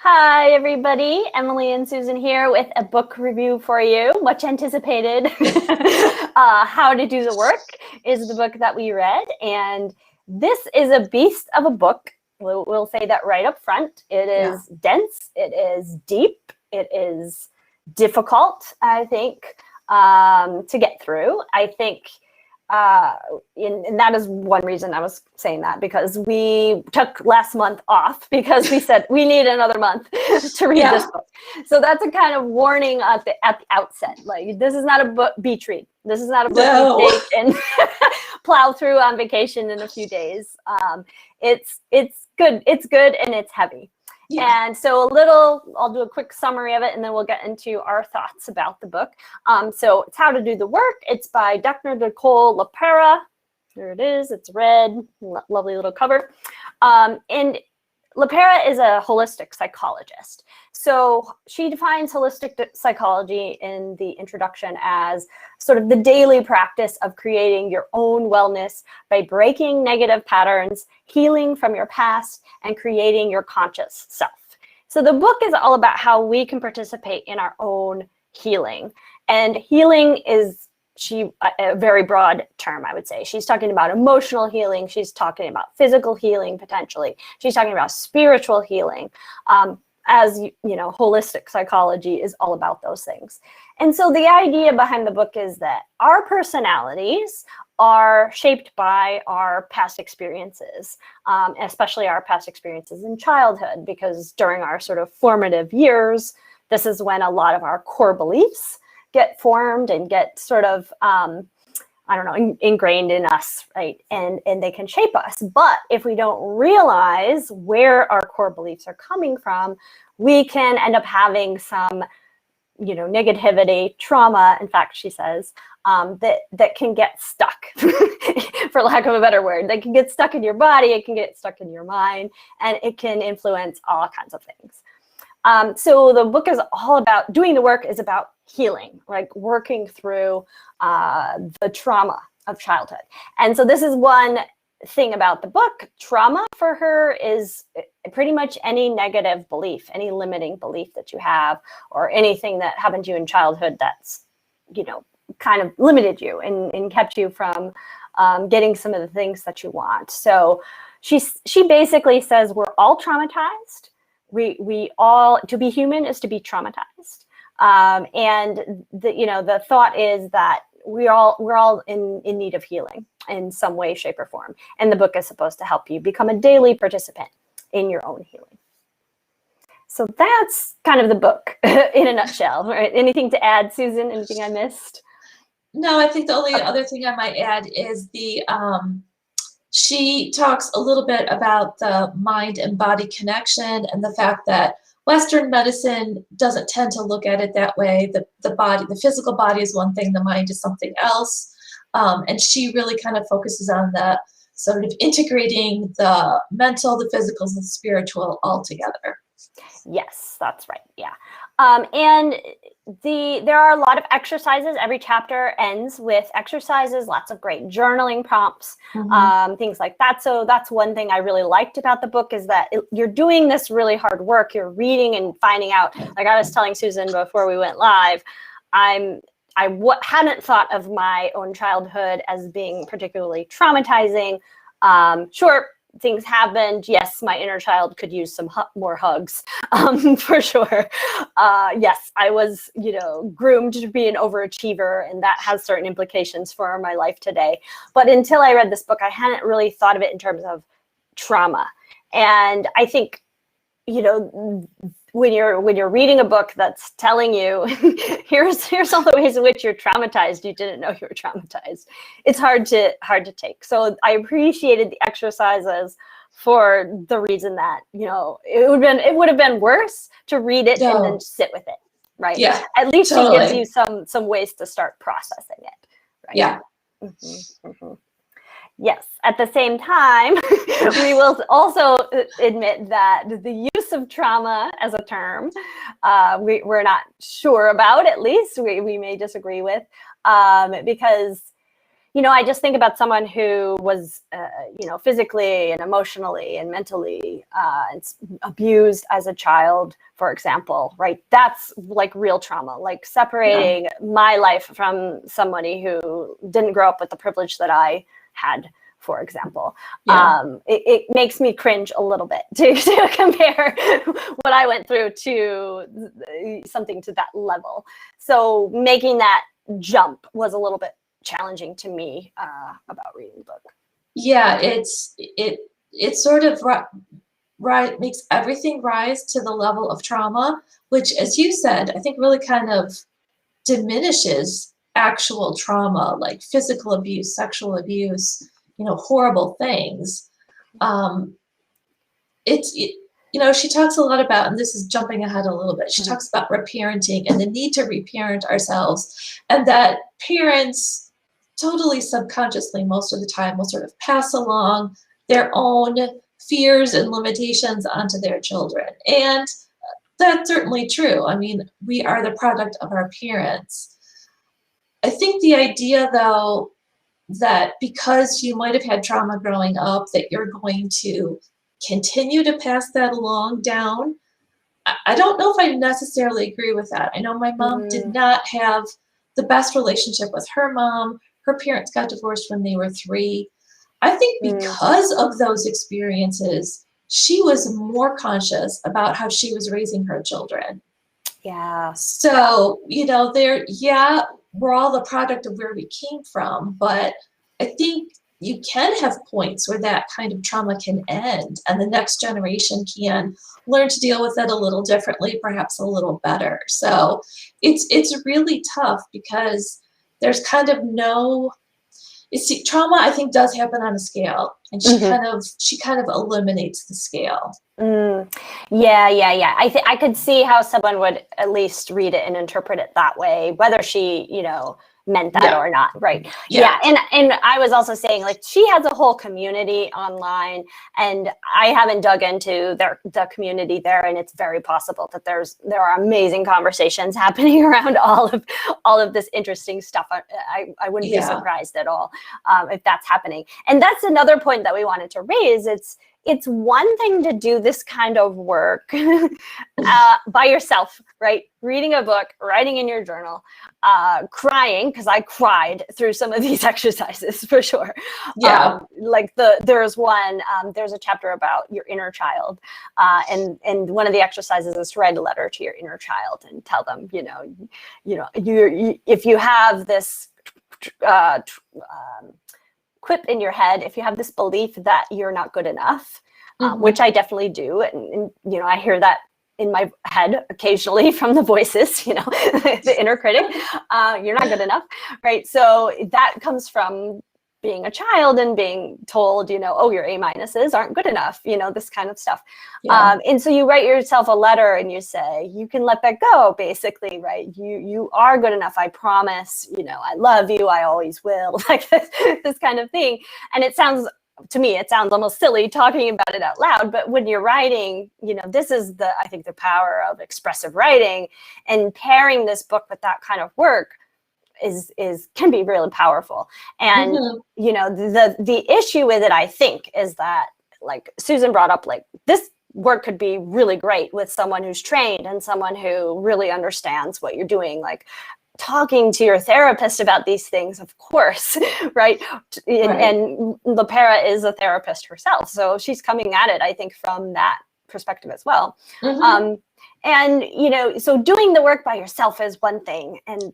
Hi, everybody. Emily and Susan here with a book review for you. Much anticipated. How to Do the Work is the book that we read. And this is a beast of a book. We'll say that right up front. It is dense. It is deep. It is difficult, I think, to get through. I think and that is one reason I was saying that, because we took last month off because we said we need another month to read this book. So that's a kind of warning at the outset. Like, this is not a book beach read. This is not a book you take and plow through on vacation in a few days. It's good. It's good and it's heavy. Yeah. And so I'll do a quick summary of it, and then we'll get into our thoughts about the book. So it's How to Do the Work. It's by Dr. Nicole LePera. There it is. It's red, lovely little cover. And LePera is a holistic psychologist. So she defines holistic psychology in the introduction as sort of the daily practice of creating your own wellness by breaking negative patterns, healing from your past, and creating your conscious self. So the book is all about how we can participate in our own healing. And healing is a very broad term, I would say. She's talking about emotional healing. She's talking about physical healing, potentially. She's talking about spiritual healing. As you know, holistic psychology is all about those things. And so the idea behind the book is that our personalities are shaped by our past experiences, especially our past experiences in childhood, because during our sort of formative years, this is when a lot of our core beliefs get formed and get sort of, ingrained in us, right? And they can shape us. But if we don't realize where our core beliefs are coming from, we can end up having some, negativity, trauma, in fact, she says, that can get stuck, for lack of a better word. They can get stuck in your body, it can get stuck in your mind, and it can influence all kinds of things. So the book is all about doing the work, is about healing, like working through the trauma of childhood. And so this is one thing about the book. Trauma for her is pretty much any negative belief, any limiting belief that you have, or anything that happened to you in childhood that's, kind of limited you and kept you from getting some of the things that you want. So she basically says we're all traumatized. We all, to be human is to be traumatized. And the thought is that we're all in need of healing in some way, shape, or form. And the book is supposed to help you become a daily participant in your own healing. So that's kind of the book in a nutshell. Right? Anything to add, Susan? Anything I missed? No, I think the only other thing I might add is she talks a little bit about the mind and body connection and the fact that Western medicine doesn't tend to look at it that way. The physical body is one thing, the mind is something else. And she really kind of focuses on the sort of integrating the mental, the physical, and the spiritual all together. Yes, that's right. Yeah. And there are a lot of exercises. Every chapter ends with exercises, lots of great journaling prompts, things like that. So that's one thing I really liked about the book, is that you're doing this really hard work. You're reading and finding out, like I was telling Susan before we went live, I hadn't thought of my own childhood as being particularly traumatizing. Sure, things happened. Yes, my inner child could use some more hugs, for sure. Yes, I was, groomed to be an overachiever, and that has certain implications for my life today. But until I read this book, I hadn't really thought of it in terms of trauma. And I think, when you're reading a book that's telling you, here's all the ways in which you're traumatized, you didn't know you were traumatized, it's hard to take. So I appreciated the exercises for the reason that, it would have been worse to read it and then sit with it, right? Yeah, at least totally. It gives you some ways to start processing it, right? Yeah. Yes. At the same time, we will also admit that the use of trauma as a term, we're not sure about, at least we may disagree with, because I just think about someone who was, physically and emotionally and mentally abused as a child, for example, right? That's like real trauma, like separating my life from somebody who didn't grow up with the privilege that I had, for example. It makes me cringe a little bit to compare what I went through to something to that level. So making that jump was a little bit challenging to me about reading the book. Yeah, it sort of makes everything rise to the level of trauma, which, as you said, I think really kind of diminishes actual trauma, like physical abuse, sexual abuse, horrible things. She talks a lot about, and this is jumping ahead a little bit, she talks about reparenting and the need to reparent ourselves, and that parents totally subconsciously most of the time will sort of pass along their own fears and limitations onto their children. And that's certainly true. I mean, we are the product of our parents. I think the idea, though, that because you might have had trauma growing up, that you're going to continue to pass that along down, I don't know if I necessarily agree with that. I know my mom did not have the best relationship with her mom. Her parents got divorced when they were 3. I think because of those experiences, she was more conscious about how she was raising her children. Yeah. So, we're all the product of where we came from, but I think you can have points where that kind of trauma can end and the next generation can learn to deal with it a little differently, perhaps a little better. So it's really tough because there's kind of trauma, I think, does happen on a scale, and she kind of eliminates the scale. Yeah. I could see how someone would at least read it and interpret it that way, whether she, meant that or not, right? Yeah. And I was also saying, like, she has a whole community online, and I haven't dug into the community there, and it's very possible that there are amazing conversations happening around all of this interesting stuff. I wouldn't be surprised at all if that's happening. And that's another point that we wanted to raise. It's one thing to do this kind of work by yourself, right? Reading a book, writing in your journal, crying, because I cried through some of these exercises for sure. Yeah. There's a chapter about your inner child. And one of the exercises is to write a letter to your inner child and tell them, if you have this quip in your head, if you have this belief that you're not good enough, which I definitely do, and I hear that in my head occasionally from the voices, the inner critic, you're not good enough, right? So that comes from being a child and being told, your A minuses aren't good enough, this kind of stuff. And so you write yourself a letter and you say, you can let that go, basically, right? You are good enough. I promise, I love you. I always will, like this kind of thing. And to me, it sounds almost silly talking about it out loud, but when you're writing, this is I think the power of expressive writing, and pairing this book with that kind of work can be really powerful. And the issue with it, I think, is that, like Susan brought up, like, this work could be really great with someone who's trained and someone who really understands what you're doing, like talking to your therapist about these things, of course, right? And LePera is a therapist herself, so she's coming at it, I think, from that perspective as well. And, so doing the work by yourself is one thing, and,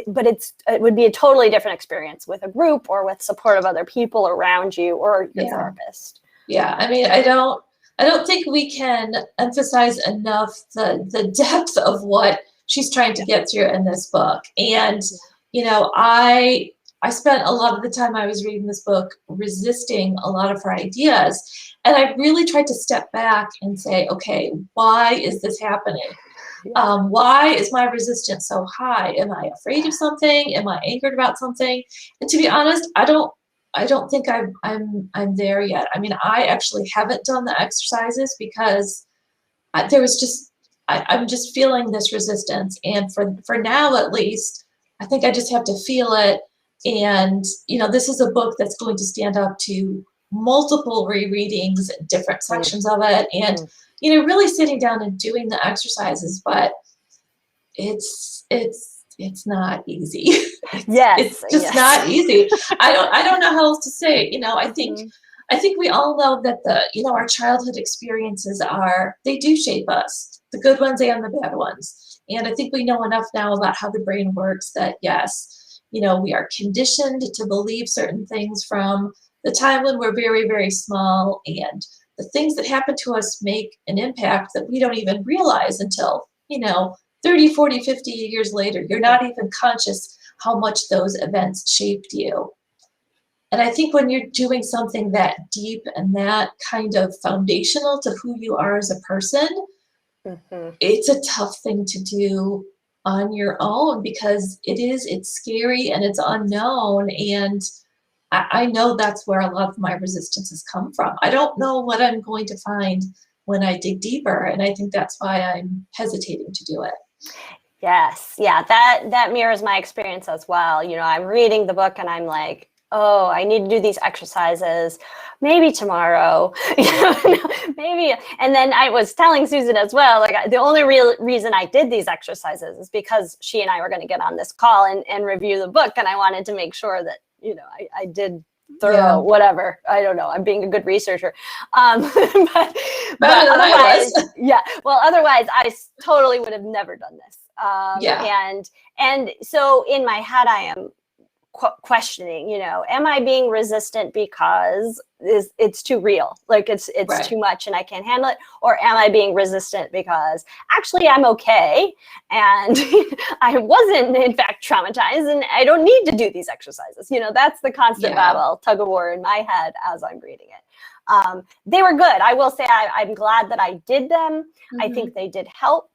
but it would be a totally different experience with a group or with support of other people around you or your therapist. Yeah. I mean, I don't think we can emphasize enough the depth of what she's trying to get through in this book. And, I spent a lot of the time I was reading this book resisting a lot of her ideas. And I really tried to step back and say, okay, why is this happening? Why is my resistance so high? Am I afraid of something? Am I angered about something? And to be honest, I don't think I'm there yet. I mean, I actually haven't done the exercises because there was just, I'm just feeling this resistance. And for now, at least, I think I just have to feel it And, this is a book that's going to stand up to multiple rereadings, different sections of it, and, really sitting down and doing the exercises, but it's not easy. It's just not easy. I don't know how else to say it. I think we all know that our childhood experiences they do shape us, the good ones and the bad ones. And I think we know enough now about how the brain works that yes, we are conditioned to believe certain things from the time when we're very, very small, and the things that happen to us make an impact that we don't even realize until, 30, 40, 50 years later. You're not even conscious how much those events shaped you. And I think when you're doing something that deep and that kind of foundational to who you are as a person, it's a tough thing to do on your own, because it's scary and it's unknown. And I know that's where a lot of my resistances come from. I don't know what I'm going to find when I dig deeper. And I think that's why I'm hesitating to do it. Yes. Yeah. That mirrors my experience as well. I'm reading the book and I'm like, oh, I need to do these exercises, maybe tomorrow, maybe. And then I was telling Susan as well, like the only real reason I did these exercises is because she and I were going to get on this call and review the book. And I wanted to make sure that, I did thorough, whatever. I don't know. I'm being a good researcher. But otherwise, otherwise I totally would have never done this. And so in my head, I am questioning, am I being resistant because it's too real? Like it's too much and I can't handle it? Or am I being resistant because actually I'm okay and I wasn't in fact traumatized and I don't need to do these exercises? That's the constant battle, tug of war in my head as I'm reading it. They were good. I will say I'm glad that I did them. I think they did help.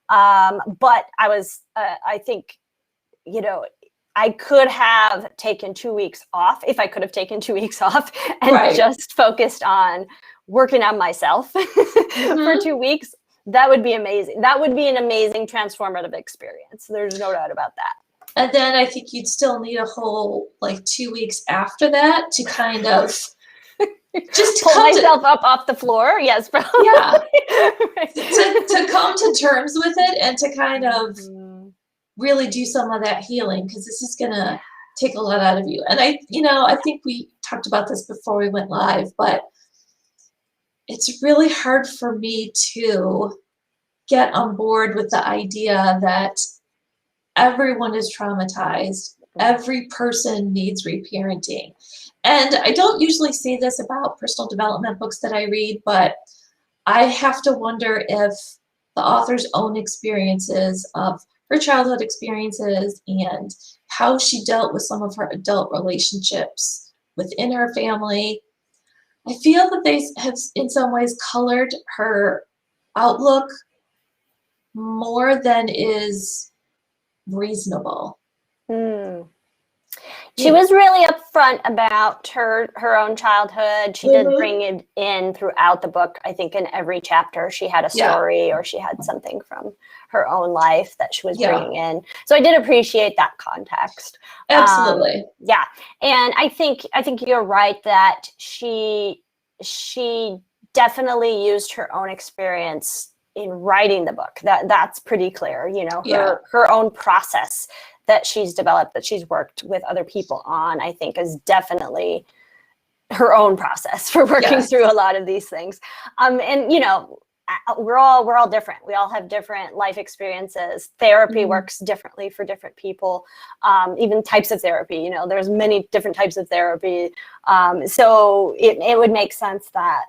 But I think, I could have taken 2 weeks off, if I could have taken 2 weeks off and just focused on working on myself for 2 weeks. That would be amazing. That would be an amazing transformative experience. There's no doubt about that. And then I think you'd still need a whole 2 weeks after that to kind of just pull myself up off the floor. Yes, probably. Yeah. to come to terms with it and to kind of really do some of that healing, because this is going to take a lot out of you. And I think we talked about this before we went live, but it's really hard for me to get on board with the idea that everyone is traumatized. Every person needs reparenting. And I don't usually say this about personal development books that I read, but I have to wonder if the author's own experiences of her childhood experiences and how she dealt with some of her adult relationships within her family, I feel that they have in some ways colored her outlook more than is reasonable. She was really upfront about her own childhood. She did bring it in throughout the book. I think in every chapter she had a story or she had something from her own life that she was bringing in. So I did appreciate that context. Absolutely. And I think you're right that she definitely used her own experience in writing the book. That's pretty clear, her own process that she's developed, that she's worked with other people on, I think is definitely her own process for working through a lot of these things. And we're all different. We all have different life experiences. Therapy works differently for different people. Even types of therapy, there's many different types of therapy. So it would make sense that,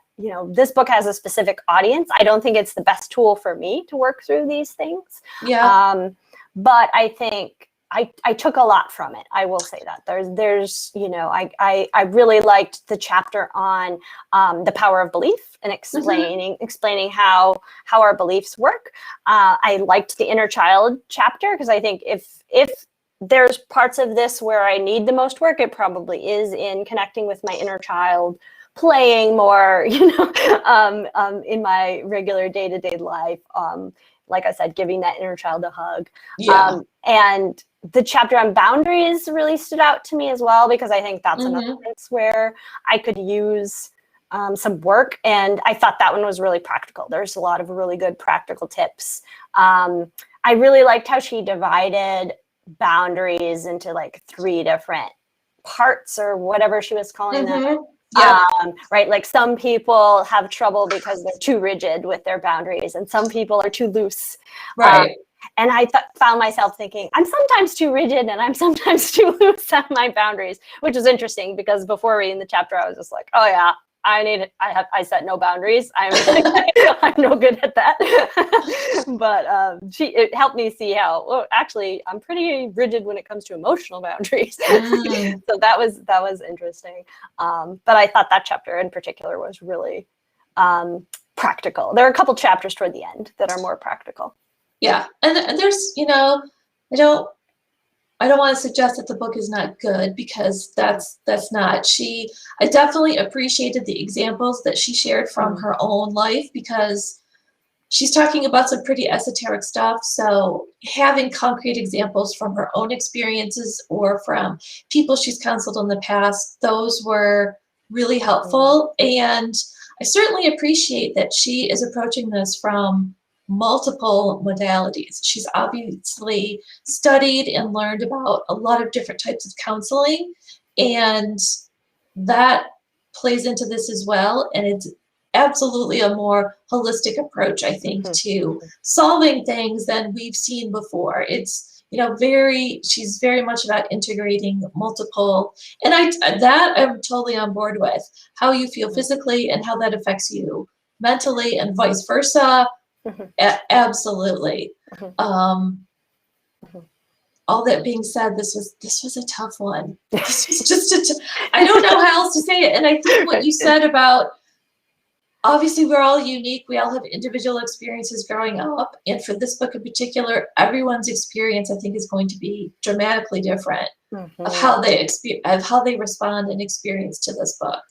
this book has a specific audience. I don't think it's the best tool for me to work through these things. But I think I took a lot from it. I will say that there's I really liked the chapter on the power of belief and explaining how our beliefs work. I liked the inner child chapter, because I think if there's parts of this where I need the most work, it probably is in connecting with my inner child playing more, in my regular day-to-day life. Like I said, giving that inner child a hug. Yeah. And the chapter on boundaries really stood out to me as well, because I think that's another place where I could use some work. And I thought that one was really practical. There's a lot of really good practical tips. I really liked how she divided boundaries into like 3 different parts, or whatever she was calling them. Yeah. Right. Like some people have trouble because they're too rigid with their boundaries, and some people are too loose. Right. And I found myself thinking, I'm sometimes too rigid and I'm sometimes too loose on my boundaries, which is interesting, because before reading the chapter, I was just like, oh yeah, I set no boundaries. I'm no good at that. But it helped me see how, well, actually, I'm pretty rigid when it comes to emotional boundaries. So that was interesting. But I thought that chapter in particular was really practical. There are a couple chapters toward the end that are more practical. Yeah, and there's, I don't want to suggest that the book is not good, because that's not. I definitely appreciated the examples that she shared from her own life, because she's talking about some pretty esoteric stuff. So having concrete examples from her own experiences or from people she's counseled in the past, those were really helpful. And I certainly appreciate that she is approaching this from multiple modalities. She's obviously studied and learned about a lot of different types of counseling, and that plays into this as well. And it's absolutely a more holistic approach, I think, to solving things than we've seen before. It's, she's very much about integrating multiple, and I'm totally on board with how you feel physically and how that affects you mentally, and vice versa. Absolutely. All that being said, this was a tough one. This was just I don't know how else to say it. And I think what you said about, obviously we're all unique. We all have individual experiences growing up. And for this book in particular, everyone's experience, I think, is going to be dramatically different of how they respond and experience to this book.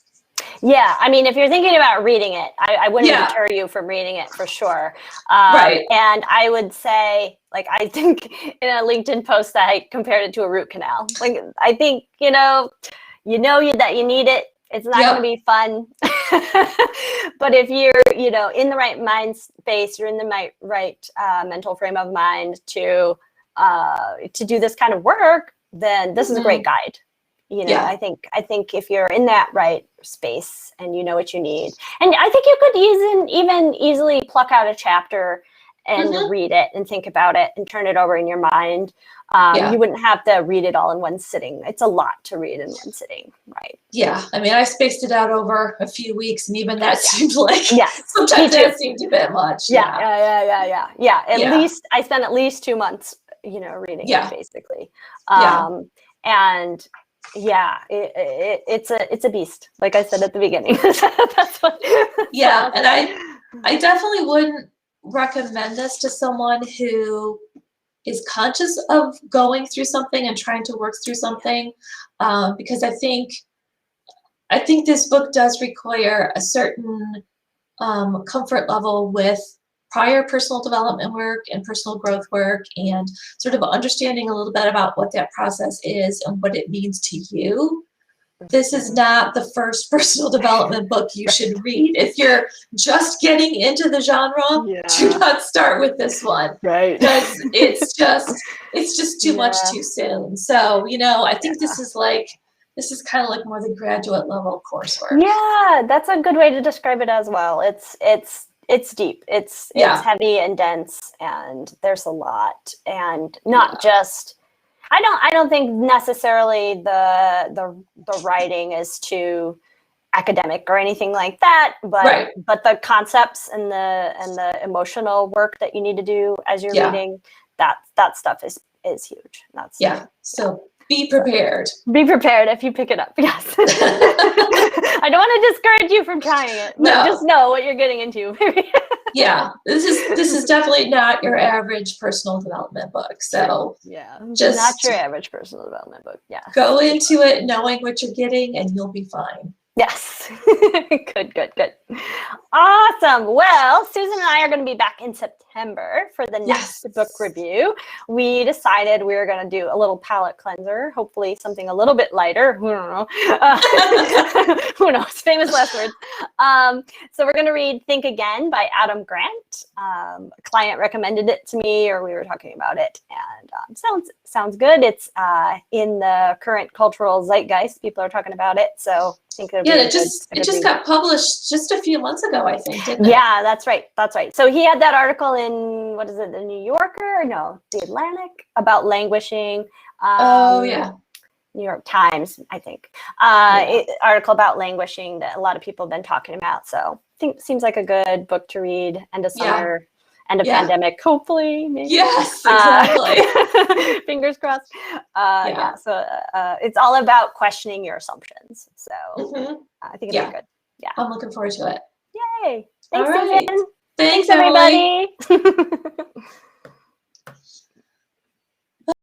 Yeah, I mean, if you're thinking about reading it, I wouldn't deter you from reading it for sure. Right. And I would say, like, I think in a LinkedIn post that I compared it to a root canal. Like, I think, that you need it. It's not going to be fun. But if you're, in the right mind space, you're in the right mental frame of mind to do this kind of work, then this is a great guide. I think if you're in that right space and you know what you need, and I think you could even easily pluck out a chapter and read it and think about it and turn it over in your mind. You wouldn't have to read it all in one sitting. It's a lot to read in one sitting, right? Yeah, I mean, I spaced it out over a few weeks, and even that seemed like sometimes that seemed a bit much. Yeah. At least I spent at least 2 months, reading it basically. And it's a beast, like I said at the beginning. That's what. And I definitely wouldn't recommend this to someone who is conscious of going through something and trying to work through something, because I think this book does require a certain comfort level with prior personal development work and personal growth work, and sort of understanding a little bit about what that process is and what it means to you. This is not the first personal development book you should read. If you're just getting into the genre, do not start with this one. Right. Because it's just too much too soon. So, I think this is kind of like more the graduate level coursework. Yeah, that's a good way to describe it as well. It's deep. It's heavy and dense, and there's a lot, and not just. I don't think necessarily the writing is too academic or anything like that, but the concepts and the emotional work that you need to do as you're reading, that stuff is huge. So be prepared. Be prepared if you pick it up. Yes. I don't want to discourage you from trying it, but just know what you're getting into. This is definitely not your average personal development book. So just not your average personal development book. Yeah. Go into it knowing what you're getting, and you'll be fine. Yes. Good. Awesome. Well, Susan and I are going to be back in September for the next book review. We decided we were going to do a little palate cleanser, hopefully something a little bit lighter. Who don't know? Who knows? Famous last words. So we're going to read Think Again by Adam Grant. A client recommended it to me, or we were talking about it, and sounds good. It's in the current cultural zeitgeist. People are talking about it, so I think it just got published just a few months ago, I think, didn't it? Yeah, that's right. So he had that article in, what is it, the New Yorker? No, the Atlantic, about languishing. New York Times, I think. Article about languishing that a lot of people have been talking about. So I think seems like a good book to read. End of summer, end of pandemic, hopefully. Maybe. Yes, exactly. Fingers crossed. So it's all about questioning your assumptions. So I think it'll be good. Yeah. I'm looking forward to it. Yay. Thanks, all right. Susan. Thanks, everybody.